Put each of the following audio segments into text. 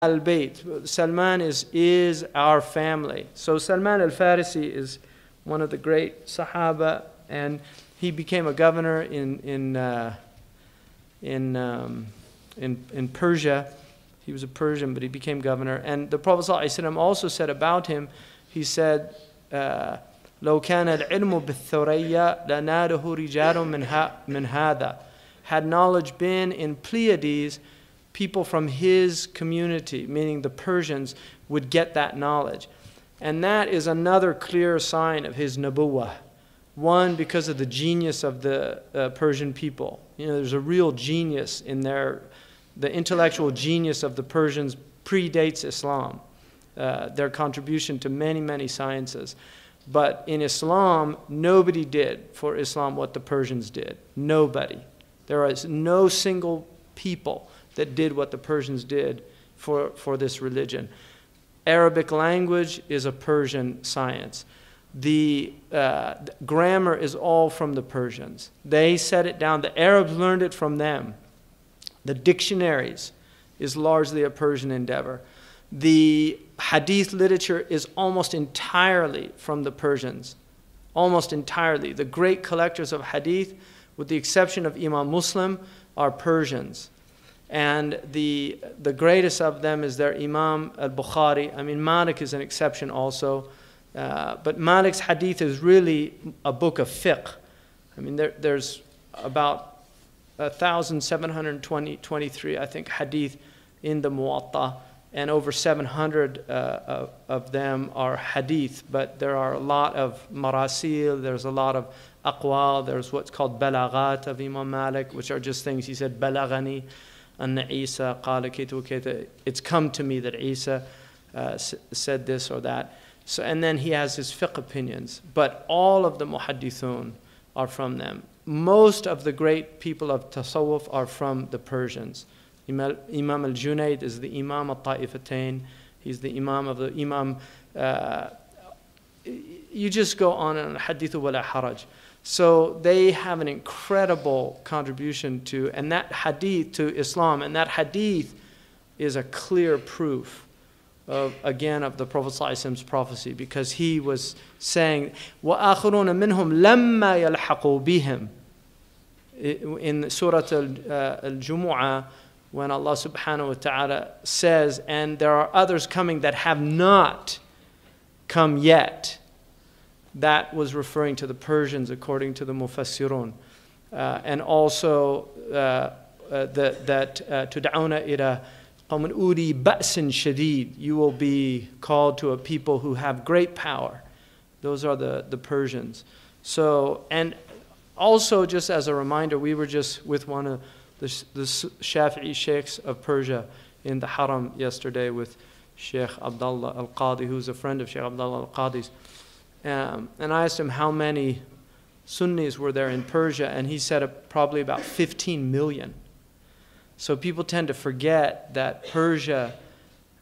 al-Bayt. Salman is our family. So Salman al-Farisi is one of the great Sahaba, and he became a governor in Persia. He was a Persian, but he became governor. And the Prophet ﷺ also said about him, he said, لو كان العلم بالثريا لناله رجال من هذا. Had knowledge been in Pleiades, people from his community, meaning the Persians, would get that knowledge. And that is another clear sign of his nubuwah. One, because of the genius of the Persian people. You know, there's a real genius in the intellectual genius of the Persians predates Islam. Their contribution to many, many sciences. But in Islam, nobody did for Islam what the Persians did. Nobody. There is no single people that did what the Persians did for this religion. Arabic language is a Persian science. The grammar is all from the Persians. They set it down. The Arabs learned it from them. The dictionaries is largely a Persian endeavor. The hadith literature is almost entirely from the Persians. Almost entirely. The great collectors of hadith, with the exception of Imam Muslim, are Persians. And the greatest of them is their Imam al-Bukhari. I mean, Malik is an exception also. But Malik's hadith is really a book of fiqh. I mean, there's about 1,723, I think, hadith in the Muwatta. And over 700 of them are hadith. But there are a lot of marasil, there's a lot of aqwal, there's what's called balaghat of Imam Malik, which are just things he said, balagani. Anna Isa qala kaytu kayta. It's come to me that Isa said this or that. So, and then he has his fiqh opinions. But all of the muhaddithun are from them. Most of the great people of tasawwuf are from the Persians. Imam al-Junayd is the Imam al-Ta'ifatain. He's the Imam of the Imam. You just go on and hadithu wala haraj. So they have an incredible contribution to, and that hadith to Islam, and that hadith is a clear proof of, again, of the Prophet ﷺ's prophecy, because he was saying, وَآخَرُونَ مِنْهُمْ لَمَّا يَلْحَقُوا بِهِمْ. In Surah Al-Jumu'ah, when Allah subhanahu wa ta'ala says, and there are others coming that have not come yet. That was referring to the Persians, according to the Mufassirun. And also that تُدْعَوْنَ إِلَىٰ قَوْمٍ أُولِي بَأْسٍ شَدِيدٍ. You will be called to a people who have great power. Those are the Persians. So, and also just as a reminder, we were just with one of the Shafi'i sheikhs of Persia in the Haram yesterday with Sheikh Abdullah al-Qadi, who's a friend of Sheikh Abdullah al-Qadi's. And I asked him how many Sunnis were there in Persia, and he said probably about 15 million. So people tend to forget that Persia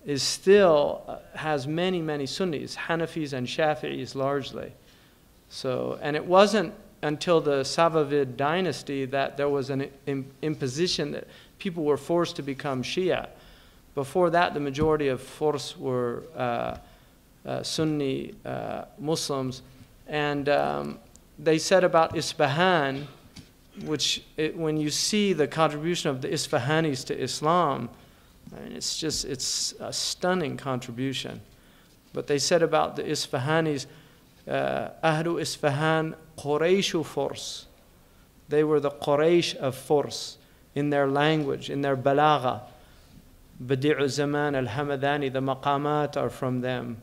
is still has many, many Sunnis, Hanafis and Shafi'is largely. So, and it wasn't until the Safavid dynasty that there was an imposition that people were forced to become Shia. Before that, the majority of Furs were Sunni Muslims, and they said about Isfahan, which when you see the contribution of the Isfahanis to Islam, I mean, it's a stunning contribution. But they said about the Isfahanis, Ahlu Isfahan Qurayshu Furs. They were the Quraysh of Furs in their language, in their balagha. Badi'u Zaman al-Hamadani, the maqamat are from them.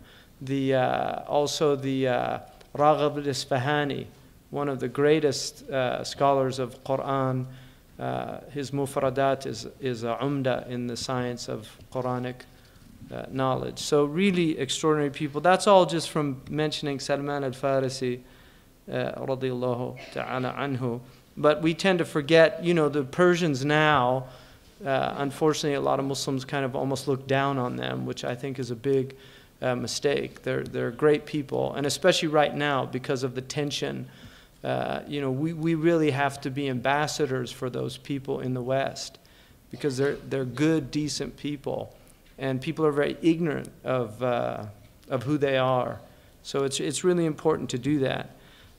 Also the Raghab al-Isfahani, one of the greatest scholars of Quran. His mufradat is a umda in the science of Quranic knowledge. So really extraordinary people. That's all just from mentioning Salman al-Farisi radiyallahu ta'ala anhu. But we tend to forget, you know, the Persians now, unfortunately a lot of Muslims kind of almost look down on them, which I think is a big mistake. They're great people, and especially right now because of the tension. You know, we really have to be ambassadors for those people in the West, because they're good, decent people. and people are very ignorant of who they are. So it's really important to do that,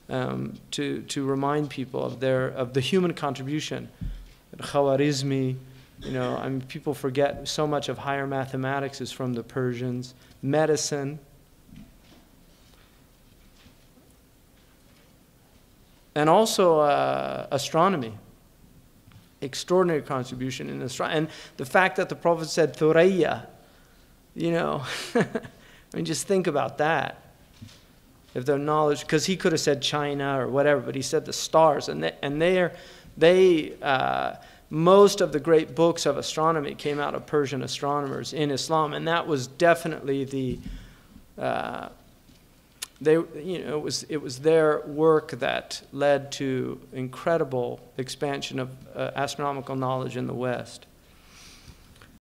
to remind people of the human contribution. Khawarizmi, I mean, people forget so much of higher mathematics is from the Persians. Medicine. And also astronomy. Extraordinary contribution in astronomy. And the fact that the Prophet said Thuraya, I mean, just think about that. If their knowledge, because he could have said China or whatever, but he said the stars. Most of the great books of astronomy came out of Persian astronomers in Islam, and that was definitely it was their work that led to incredible expansion of astronomical knowledge in the West.